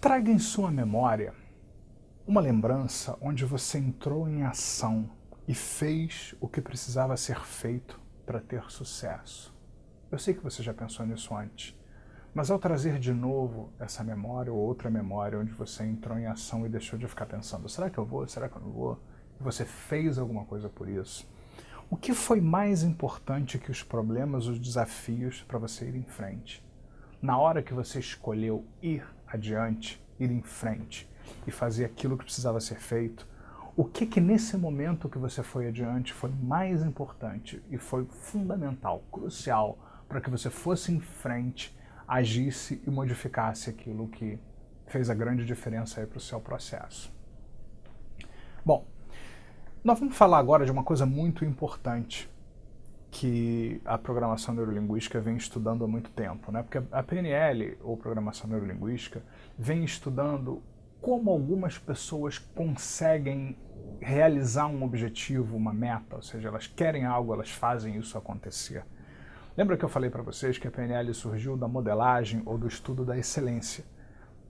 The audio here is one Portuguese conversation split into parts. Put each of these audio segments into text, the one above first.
Traga em sua memória uma lembrança onde você entrou em ação e fez o que precisava ser feito para ter sucesso. Eu sei que você já pensou nisso antes, mas ao trazer de novo essa memória ou outra memória onde você entrou em ação e deixou de ficar pensando, será que eu vou, será que eu não vou? E você fez alguma coisa por isso. O que foi mais importante que os problemas, os desafios para você ir em frente? Na hora que você escolheu ir adiante, ir em frente e fazer aquilo que precisava ser feito, o que nesse momento que você foi adiante foi mais importante e foi fundamental, crucial, para que você fosse em frente, agisse e modificasse aquilo que fez a grande diferença para o seu processo? Bom, nós vamos falar agora de uma coisa muito importante que a programação neurolinguística vem estudando há muito tempo, né? Porque a PNL, ou Programação Neurolinguística, vem estudando como algumas pessoas conseguem realizar um objetivo, uma meta, ou seja, elas querem algo, elas fazem isso acontecer. Lembra que eu falei para vocês que a PNL surgiu da modelagem ou do estudo da excelência?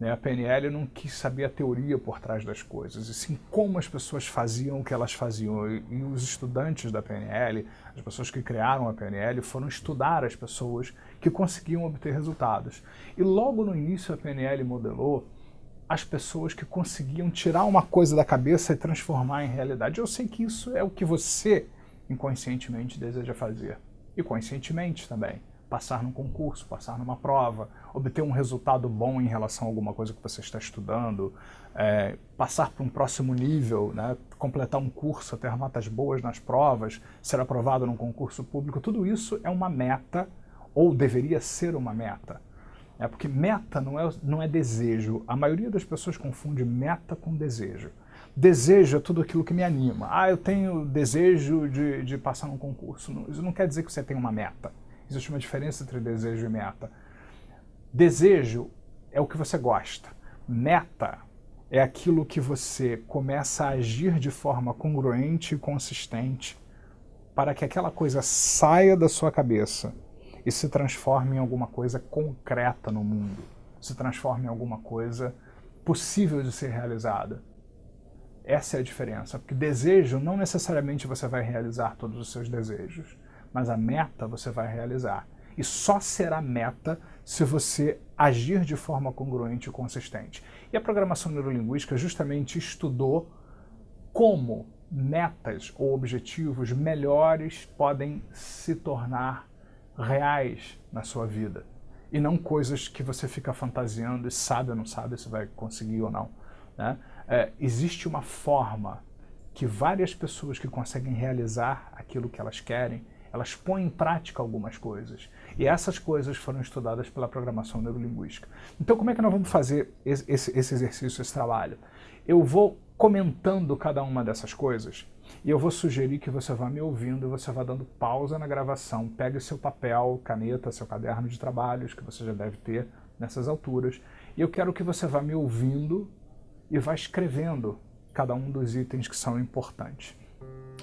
A PNL não quis saber a teoria por trás das coisas, e sim como as pessoas faziam o que elas faziam. E os estudantes da PNL, as pessoas que criaram a PNL, foram estudar as pessoas que conseguiam obter resultados. E logo no início a PNL modelou as pessoas que conseguiam tirar uma coisa da cabeça e transformar em realidade. Eu sei que isso é o que você inconscientemente deseja fazer, e conscientemente também. Passar num concurso, passar numa prova, obter um resultado bom em relação a alguma coisa que você está estudando, passar para um próximo nível, né? Completar um curso, ter notas boas nas provas, ser aprovado num concurso público, tudo isso é uma meta, ou deveria ser uma meta. Porque meta não é desejo. A maioria das pessoas confunde meta com desejo. Desejo é tudo aquilo que me anima. Eu tenho desejo de passar num concurso. Isso não quer dizer que você tem uma meta. Existe uma diferença entre desejo e meta. Desejo é o que você gosta. Meta é aquilo que você começa a agir de forma congruente e consistente para que aquela coisa saia da sua cabeça e se transforme em alguma coisa concreta no mundo. Se transforme em alguma coisa possível de ser realizada. Essa é a diferença, porque desejo não necessariamente você vai realizar todos os seus desejos, mas a meta você vai realizar. E só será meta se você agir de forma congruente e consistente. E a programação neurolinguística justamente estudou como metas ou objetivos melhores podem se tornar reais na sua vida. E não coisas que você fica fantasiando e sabe ou não sabe se vai conseguir ou não, né? Existe uma forma que várias pessoas que conseguem realizar aquilo que elas querem, elas põem em prática algumas coisas. E essas coisas foram estudadas pela programação neurolinguística. Então como é que nós vamos fazer esse exercício, esse trabalho? Eu vou comentando cada uma dessas coisas e eu vou sugerir que você vá me ouvindo e você vá dando pausa na gravação. Pegue seu papel, caneta, seu caderno de trabalhos, que você já deve ter nessas alturas. E eu quero que você vá me ouvindo e vá escrevendo cada um dos itens que são importantes.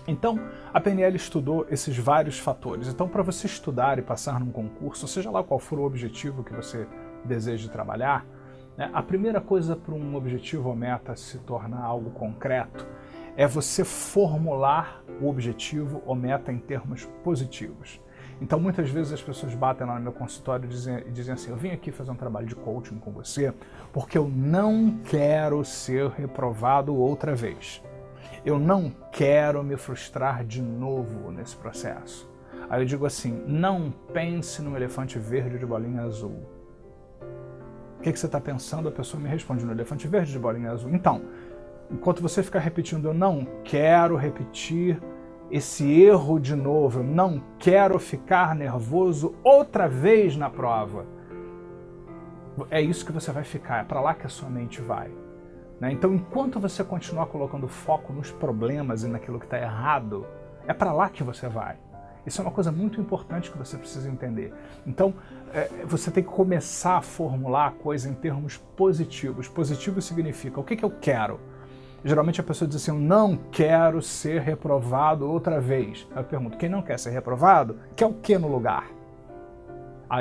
Então, a PNL estudou esses vários fatores. Então, para você estudar e passar num concurso, seja lá qual for o objetivo que você deseja trabalhar, né, a primeira coisa para um objetivo ou meta se tornar algo concreto é você formular o objetivo ou meta em termos positivos. Então, muitas vezes as pessoas batem lá no meu consultório e dizem assim, eu vim aqui fazer um trabalho de coaching com você porque eu não quero ser reprovado outra vez. Eu não quero me frustrar de novo nesse processo. Aí eu digo assim, não pense num elefante verde de bolinha azul. O que você está pensando? A pessoa me responde, no elefante verde de bolinha azul. Então, enquanto você ficar repetindo, eu não quero repetir esse erro de novo, eu não quero ficar nervoso outra vez na prova. É isso que você vai ficar, é para lá que a sua mente vai. Então, enquanto você continuar colocando foco nos problemas e naquilo que está errado, é para lá que você vai. Isso é uma coisa muito importante que você precisa entender. Então, você tem que começar a formular a coisa em termos positivos. Positivo significa, o que eu quero? Geralmente a pessoa diz assim, eu não quero ser reprovado outra vez. Aí eu pergunto, quem não quer ser reprovado, quer o que no lugar?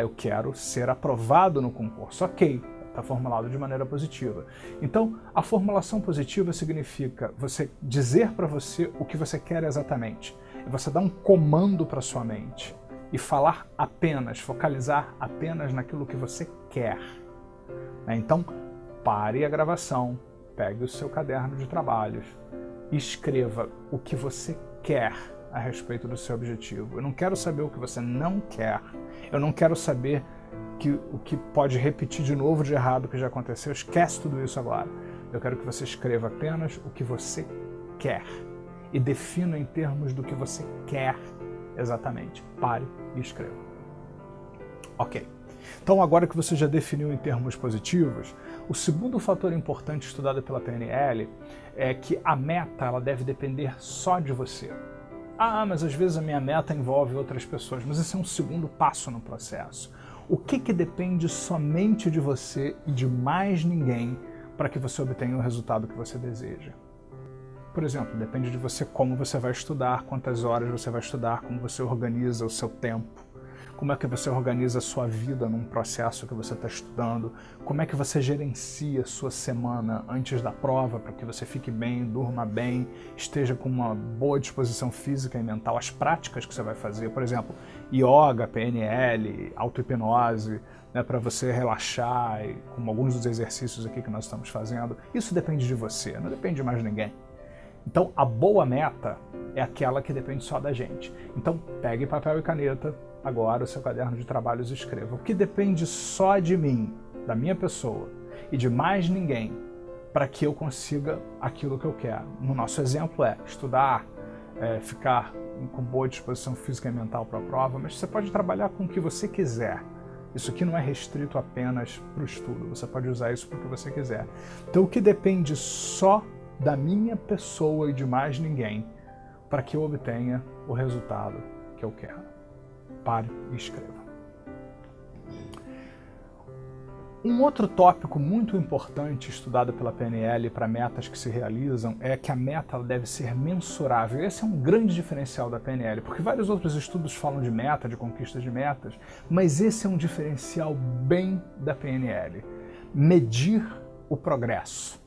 Eu quero ser aprovado no concurso. Ok, está formulado de maneira positiva. Então, a formulação positiva significa você dizer para você o que você quer exatamente. E você dar um comando para sua mente e falar apenas, focalizar apenas naquilo que você quer. Então, pare a gravação, pegue o seu caderno de trabalhos e escreva o que você quer a respeito do seu objetivo. Eu não quero saber o que você não quer. Eu não quero saber o que pode repetir de novo de errado que já aconteceu. Esquece tudo isso agora. Eu quero que você escreva apenas o que você quer e defina em termos do que você quer exatamente. Pare e escreva. Ok. Então, agora que você já definiu em termos positivos, o segundo fator importante estudado pela PNL é que a meta ela deve depender só de você. Ah, mas às vezes a minha meta envolve outras pessoas, mas esse é um segundo passo no processo. O que depende somente de você e de mais ninguém para que você obtenha o resultado que você deseja? Por exemplo, depende de você como você vai estudar, quantas horas você vai estudar, como você organiza o seu tempo, como é que você organiza a sua vida num processo que você está estudando, como é que você gerencia a sua semana antes da prova para que você fique bem, durma bem, esteja com uma boa disposição física e mental, as práticas que você vai fazer, por exemplo, yoga, PNL, auto-hipnose, né, para você relaxar, e, como alguns dos exercícios aqui que nós estamos fazendo, isso depende de você, não depende de mais ninguém. Então, a boa meta é aquela que depende só da gente. Então, pegue papel e caneta, agora o seu caderno de trabalhos e escreva. O que depende só de mim, da minha pessoa e de mais ninguém para que eu consiga aquilo que eu quero. No nosso exemplo é estudar, ficar com boa disposição física e mental para a prova, mas você pode trabalhar com o que você quiser. Isso aqui não é restrito apenas para o estudo, você pode usar isso para o que você quiser. Então, o que depende só da minha pessoa e de mais ninguém para que eu obtenha o resultado que eu quero. Pare e escreva. Um outro tópico muito importante estudado pela PNL para metas que se realizam é que a meta deve ser mensurável. Esse é um grande diferencial da PNL, porque vários outros estudos falam de meta, de conquista de metas, mas esse é um diferencial bem da PNL. Medir o progresso.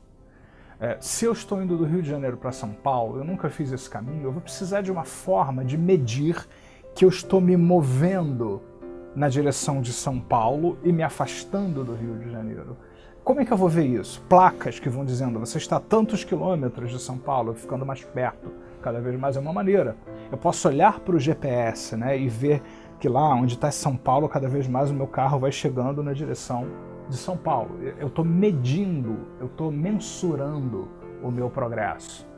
Se eu estou indo do Rio de Janeiro para São Paulo, eu nunca fiz esse caminho, eu vou precisar de uma forma de medir que eu estou me movendo na direção de São Paulo e me afastando do Rio de Janeiro. Como é que eu vou ver isso? Placas que vão dizendo, você está a tantos quilômetros de São Paulo, ficando mais perto, cada vez mais é uma maneira. Eu posso olhar para o GPS, né, e ver que lá onde está São Paulo, cada vez mais o meu carro vai chegando na direção de São Paulo. Eu estou medindo, eu estou mensurando o meu progresso.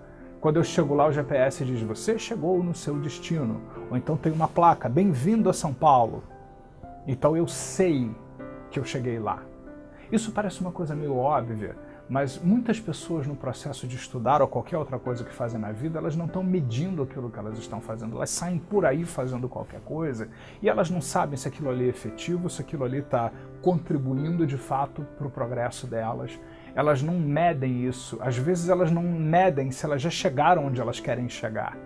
Quando eu chego lá, o GPS diz, você chegou no seu destino. Ou então tem uma placa, bem-vindo a São Paulo. Então eu sei que eu cheguei lá. Isso parece uma coisa meio óbvia, mas muitas pessoas no processo de estudar ou qualquer outra coisa que fazem na vida, elas não estão medindo aquilo que elas estão fazendo. Elas saem por aí fazendo qualquer coisa e elas não sabem se aquilo ali é efetivo, se aquilo ali está contribuindo de fato para o progresso delas. Elas não medem isso. Às vezes elas não medem se elas já chegaram onde elas querem chegar.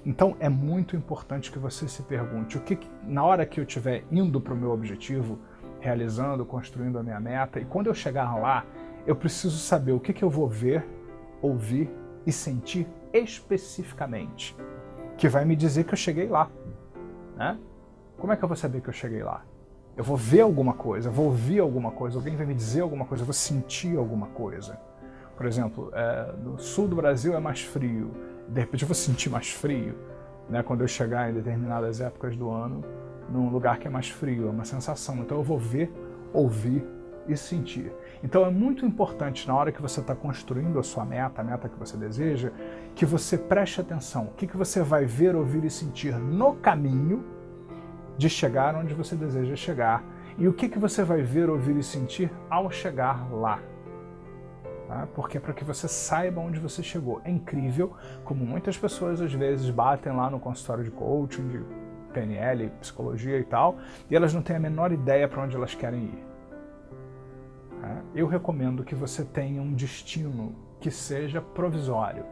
Então é muito importante que você se pergunte, na hora que eu estiver indo para o meu objetivo, realizando, construindo a minha meta, e quando eu chegar lá, eu preciso saber o que eu vou ver, ouvir e sentir especificamente, que vai me dizer que eu cheguei lá. Né? Como é que eu vou saber que eu cheguei lá? Eu vou ver alguma coisa, eu vou ouvir alguma coisa, alguém vai me dizer alguma coisa, eu vou sentir alguma coisa. Por exemplo, no sul do Brasil é mais frio, de repente eu vou sentir mais frio, né, quando eu chegar em determinadas épocas do ano, num lugar que é mais frio, é uma sensação. Então eu vou ver, ouvir e sentir. Então é muito importante na hora que você está construindo a sua meta, a meta que você deseja, que você preste atenção. O que você vai ver, ouvir e sentir no caminho de chegar onde você deseja chegar. E o que você vai ver, ouvir e sentir ao chegar lá. Tá? Porque é para que você saiba onde você chegou. É incrível como muitas pessoas às vezes batem lá no consultório de coaching, de PNL, psicologia e tal, e elas não têm a menor ideia para onde elas querem ir. Eu recomendo que você tenha um destino que seja provisório.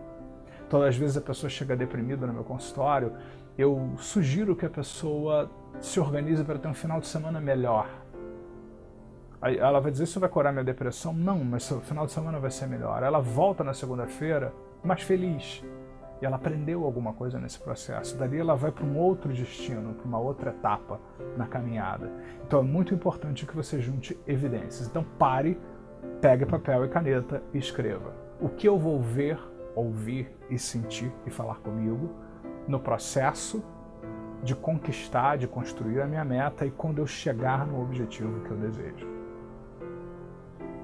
Todas as vezes a pessoa chega deprimida no meu consultório, eu sugiro que a pessoa se organize para ter um final de semana melhor. Aí ela vai dizer, isso vai curar minha depressão? Não, mas o final de semana vai ser melhor. Ela volta na segunda-feira mais feliz. E ela aprendeu alguma coisa nesse processo. Dali ela vai para um outro destino, para uma outra etapa na caminhada. Então é muito importante que você junte evidências. Então pare, pegue papel e caneta e escreva. O que eu vou ver, ouvir e sentir e falar comigo no processo de conquistar, de construir a minha meta e quando eu chegar no objetivo que eu desejo.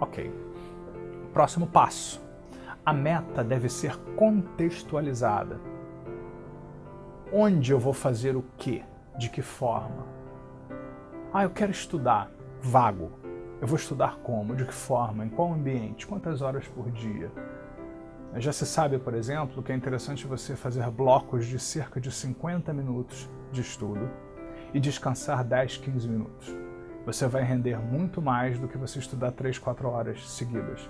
Ok. Próximo passo. A meta deve ser contextualizada. Onde eu vou fazer o quê? De que forma? Eu quero estudar. Vago. Eu vou estudar como? De que forma? Em qual ambiente? Quantas horas por dia? Já se sabe, por exemplo, que é interessante você fazer blocos de cerca de 50 minutos de estudo e descansar 10, 15 minutos. Você vai render muito mais do que você estudar 3, 4 horas seguidas.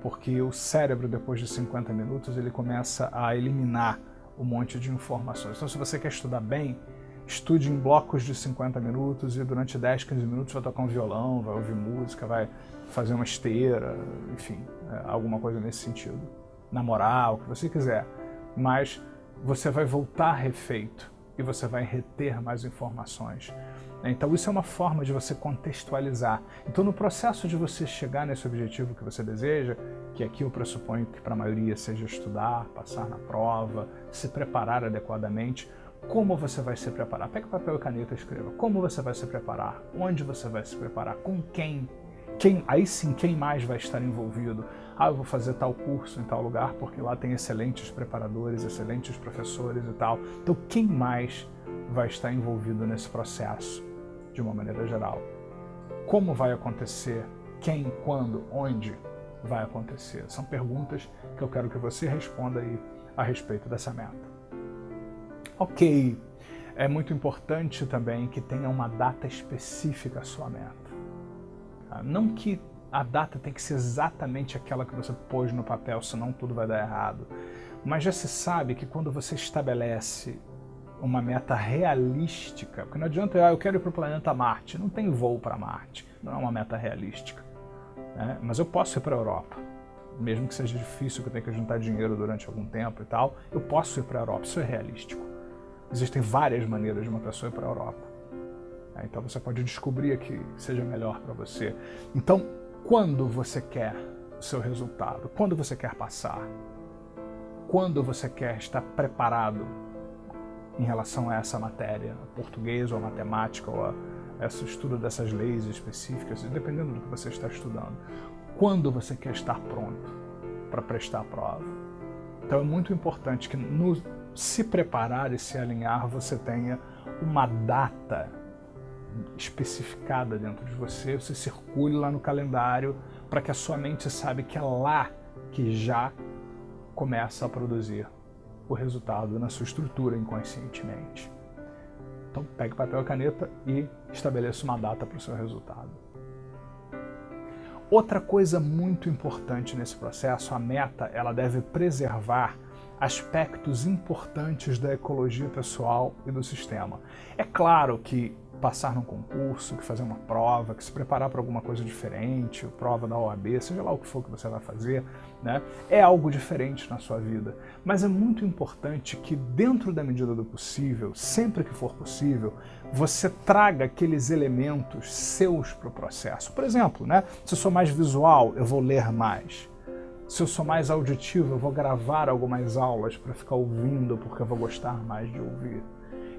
Porque o cérebro, depois de 50 minutos, ele começa a eliminar um monte de informações. Então, se você quer estudar bem, estude em blocos de 50 minutos e durante 10, 15 minutos vai tocar um violão, vai ouvir música, vai fazer uma esteira, enfim, alguma coisa nesse sentido. Namorar, o que você quiser. Mas você vai voltar refeito e você vai reter mais informações. Então isso é uma forma de você contextualizar. Então no processo de você chegar nesse objetivo que você deseja, que aqui eu pressuponho que para a maioria seja estudar, passar na prova, se preparar adequadamente, como você vai se preparar? Pega papel e caneta e escreva. Como você vai se preparar? Onde você vai se preparar? Com quem? Aí sim, quem mais vai estar envolvido? Eu vou fazer tal curso em tal lugar porque lá tem excelentes preparadores, excelentes professores e tal. Então quem mais vai estar envolvido nesse processo, de uma maneira geral? Como vai acontecer? Quem, quando, onde vai acontecer? São perguntas que eu quero que você responda aí a respeito dessa meta. Ok, é muito importante também que tenha uma data específica a sua meta. Não que a data tem que ser exatamente aquela que você pôs no papel, senão tudo vai dar errado. Mas já se sabe que quando você estabelece uma meta realística, porque não adianta eu quero ir para o planeta Marte, não tem voo para Marte, não é uma meta realística. Mas eu posso ir para a Europa, mesmo que seja difícil, que eu tenha que juntar dinheiro durante algum tempo e tal, eu posso ir para a Europa, isso é realístico. Existem várias maneiras de uma pessoa ir para a Europa. Então você pode descobrir que seja melhor para você. Então, quando você quer o seu resultado? Quando você quer passar? Quando você quer estar preparado em relação a essa matéria, português ou a matemática ou a esse estudo dessas leis específicas, dependendo do que você está estudando? Quando você quer estar pronto para prestar a prova? Então é muito importante que no se preparar e se alinhar você tenha uma data especificada dentro de você, você circule lá no calendário para que a sua mente saiba que é lá que já começa a produzir o resultado na sua estrutura inconscientemente. Então pegue papel e caneta e estabeleça uma data para o seu resultado. Outra coisa muito importante nesse processo, a meta, ela deve preservar aspectos importantes da ecologia pessoal e do sistema. É claro que passar num concurso, que fazer uma prova, que se preparar para alguma coisa diferente, prova da OAB, seja lá o que for que você vai fazer, é algo diferente na sua vida. Mas é muito importante que dentro da medida do possível, sempre que for possível, você traga aqueles elementos seus para o processo. Por exemplo, se eu sou mais visual, eu vou ler mais. Se eu sou mais auditivo, eu vou gravar algumas aulas para ficar ouvindo, porque eu vou gostar mais de ouvir.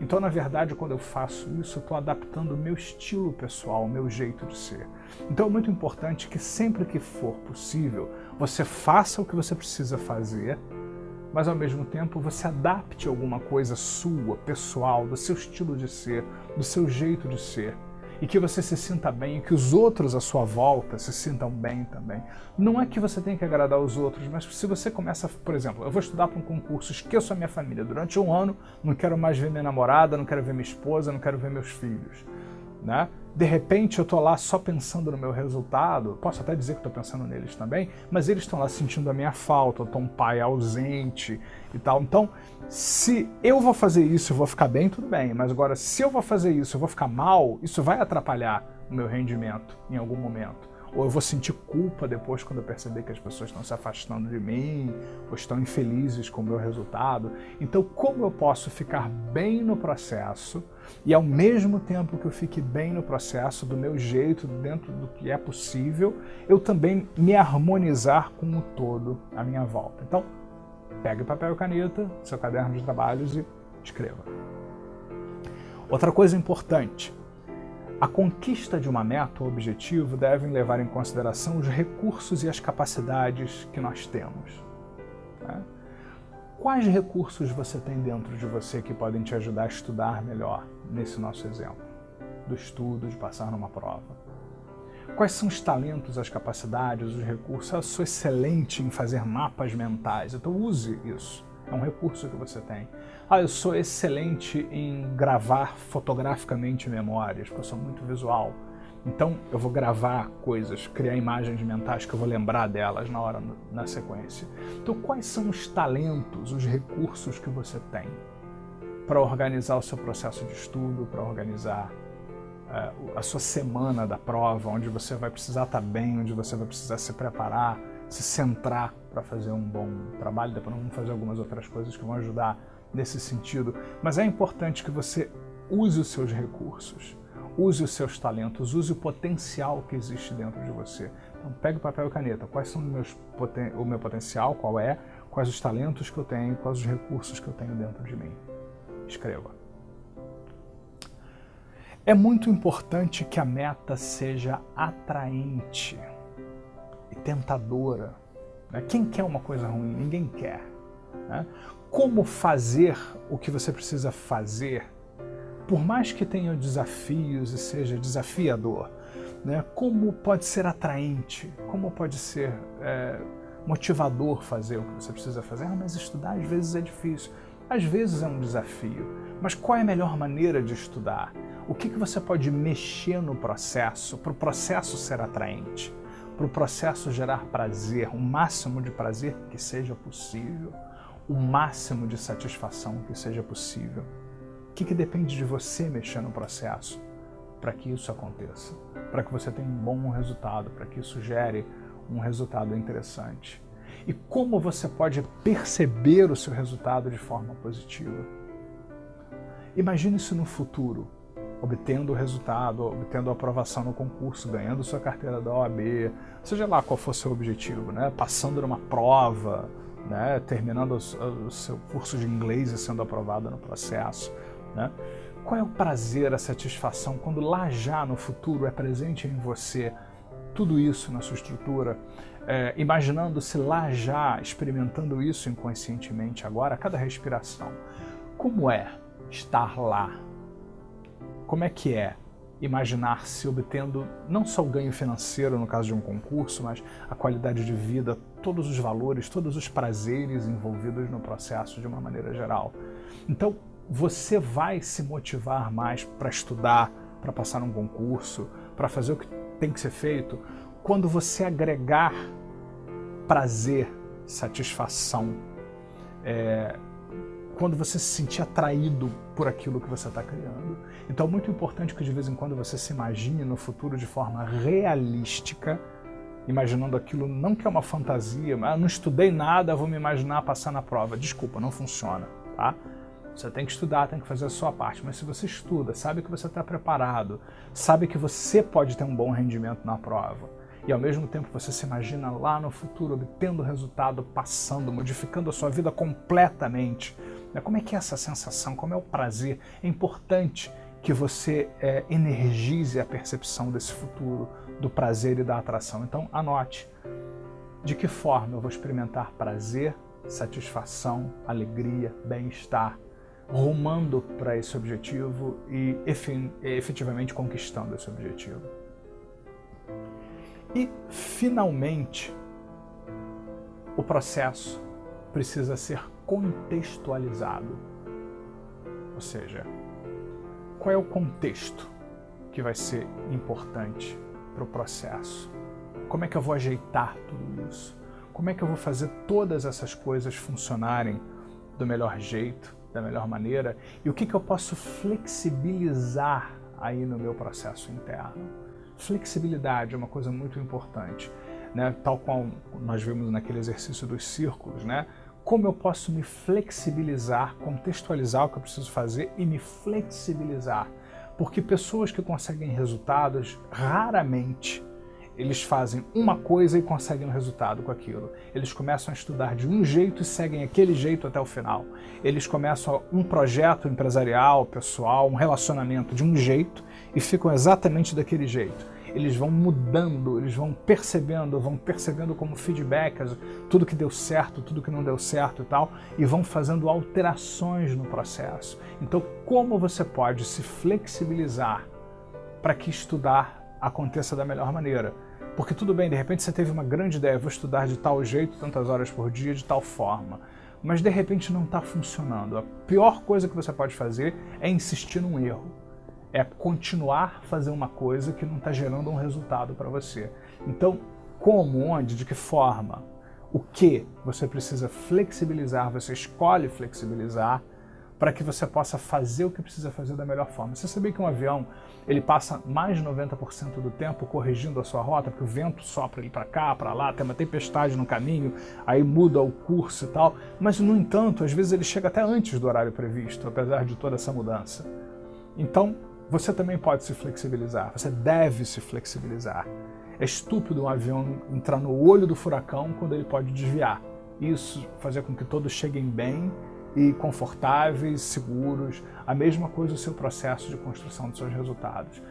Então, na verdade, quando eu faço isso, eu estou adaptando o meu estilo pessoal, o meu jeito de ser. Então, é muito importante que sempre que for possível, você faça o que você precisa fazer, mas ao mesmo tempo você adapte alguma coisa sua, pessoal, do seu estilo de ser, do seu jeito de ser. E que você se sinta bem e que os outros à sua volta se sintam bem também. Não é que você tenha que agradar os outros, mas se você começa, por exemplo, eu vou estudar para um concurso, esqueço a minha família. Durante um ano, não quero mais ver minha namorada, não quero ver minha esposa, não quero ver meus filhos. De repente eu estou lá só pensando no meu resultado, posso até dizer que estou pensando neles também, mas eles estão lá sentindo a minha falta, eu estou um pai ausente e tal. Então, se eu vou fazer isso e vou ficar bem, tudo bem, mas agora se eu vou fazer isso e vou ficar mal, isso vai atrapalhar o meu rendimento em algum momento. ou eu vou sentir culpa depois quando eu perceber que as pessoas estão se afastando de mim, ou estão infelizes com o meu resultado. Então, como eu posso ficar bem no processo e ao mesmo tempo que eu fique bem no processo, do meu jeito, dentro do que é possível, eu também me harmonizar com o todo à minha volta. Então, pegue papel e caneta, seu caderno de trabalhos e escreva. Outra coisa importante, a conquista de uma meta ou objetivo devem levar em consideração os recursos e as capacidades que nós temos. Né? Quais recursos você tem dentro de você que podem te ajudar a estudar melhor, nesse nosso exemplo, do estudo, de passar numa prova? Quais são os talentos, as capacidades, os recursos? Eu sou excelente em fazer mapas mentais, então use isso. É um recurso que você tem. Eu sou excelente em gravar fotograficamente memórias, porque eu sou muito visual. Então eu vou gravar coisas, criar imagens mentais que eu vou lembrar delas na sequência. Então quais são os talentos, os recursos que você tem para organizar o seu processo de estudo, para organizar a sua semana da prova, onde você vai precisar estar bem, onde você vai precisar se preparar, se centrar para fazer um bom trabalho. Depois nós vamos fazer algumas outras coisas que vão ajudar nesse sentido. Mas é importante que você use os seus recursos, use os seus talentos, use o potencial que existe dentro de você. Então pegue papel e caneta. Quais são o meu potencial, quais os talentos que eu tenho, quais os recursos que eu tenho dentro de mim. Escreva. É muito importante que a meta seja atraente e tentadora. Quem quer uma coisa ruim? Ninguém quer. Né? Como fazer o que você precisa fazer, por mais que tenha desafios e seja desafiador, né? Como pode ser atraente, como pode ser motivador fazer o que você precisa fazer? Mas estudar às vezes é difícil, às vezes é um desafio. Mas qual é a melhor maneira de estudar? O que você pode mexer no processo para o processo ser atraente? Para o processo gerar prazer, o máximo de prazer que seja possível, o máximo de satisfação que seja possível. O que depende de você mexer no processo para que isso aconteça, para que você tenha um bom resultado, para que isso gere um resultado interessante. E como você pode perceber o seu resultado de forma positiva? Imagine isso no futuro, obtendo o resultado, obtendo a aprovação no concurso, ganhando sua carteira da OAB, seja lá qual for o seu objetivo, né? Passando numa prova, né? Terminando o seu curso de inglês e sendo aprovado no processo. Né? Qual é o prazer, a satisfação, quando lá já no futuro é presente em você tudo isso na sua estrutura, imaginando-se lá já, experimentando isso inconscientemente agora, a cada respiração. Como é estar lá? Como é que é imaginar-se obtendo não só o ganho financeiro no caso de um concurso, mas a qualidade de vida, todos os valores, todos os prazeres envolvidos no processo de uma maneira geral? Então, você vai se motivar mais para estudar, para passar num concurso, para fazer o que tem que ser feito, quando você agregar prazer, satisfação, quando você se sentir atraído por aquilo que você está criando. Então é muito importante que de vez em quando você se imagine no futuro de forma realística, imaginando aquilo não que é uma fantasia, mas não estudei nada, vou me imaginar passar na prova. Desculpa, não funciona, tá? Você tem que estudar, tem que fazer a sua parte, mas se você estuda, sabe que você está preparado, sabe que você pode ter um bom rendimento na prova, e ao mesmo tempo você se imagina lá no futuro obtendo o resultado, passando, modificando a sua vida completamente. Como é que é essa sensação? Como é o prazer? É importante que você energize a percepção desse futuro, do prazer e da atração. Então anote, de que forma eu vou experimentar prazer, satisfação, alegria, bem-estar, rumando para esse objetivo e efetivamente conquistando esse objetivo. E, finalmente, o processo precisa ser contextualizado. Ou seja, qual é o contexto que vai ser importante para o processo? Como é que eu vou ajeitar tudo isso? Como é que eu vou fazer todas essas coisas funcionarem do melhor jeito, da melhor maneira? E o que eu posso flexibilizar aí no meu processo interno? Flexibilidade é uma coisa muito importante, né? Tal qual nós vimos naquele exercício dos círculos, né? Como eu posso me flexibilizar, contextualizar o que eu preciso fazer e me flexibilizar? Porque pessoas que conseguem resultados, raramente eles fazem uma coisa e conseguem um resultado com aquilo. Eles começam a estudar de um jeito e seguem aquele jeito até o final. Eles começam um projeto empresarial, pessoal, um relacionamento de um jeito e ficam exatamente daquele jeito. Eles vão mudando, eles vão percebendo como feedback, tudo que deu certo, tudo que não deu certo e tal, e vão fazendo alterações no processo. Então, como você pode se flexibilizar para que estudar aconteça da melhor maneira? Porque tudo bem, de repente você teve uma grande ideia, vou estudar de tal jeito, tantas horas por dia, de tal forma, mas de repente não está funcionando. A pior coisa que você pode fazer é insistir num erro. É continuar a fazer uma coisa que não está gerando um resultado para você. Então, como, onde, de que forma, o que você precisa flexibilizar, você escolhe flexibilizar para que você possa fazer o que precisa fazer da melhor forma. Você sabia que um avião ele passa mais de 90% do tempo corrigindo a sua rota, porque o vento sopra ele para cá, para lá, tem uma tempestade no caminho, aí muda o curso e tal, mas, no entanto, às vezes ele chega até antes do horário previsto, apesar de toda essa mudança. Então, você também pode se flexibilizar, você deve se flexibilizar. É estúpido um avião entrar no olho do furacão quando ele pode desviar. Isso fazer com que todos cheguem bem e confortáveis, seguros. A mesma coisa o seu processo de construção dos seus resultados.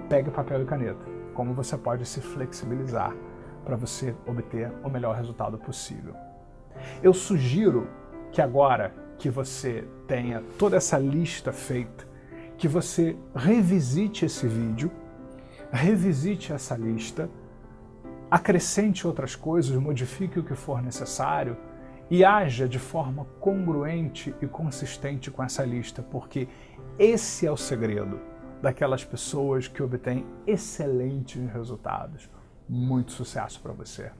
Pegue papel e caneta. Como você pode se flexibilizar para você obter o melhor resultado possível. Eu sugiro que agora que você tenha toda essa lista feita, que você revisite esse vídeo, revisite essa lista, acrescente outras coisas, modifique o que for necessário e haja de forma congruente e consistente com essa lista, porque esse é o segredo daquelas pessoas que obtêm excelentes resultados. Muito sucesso para você!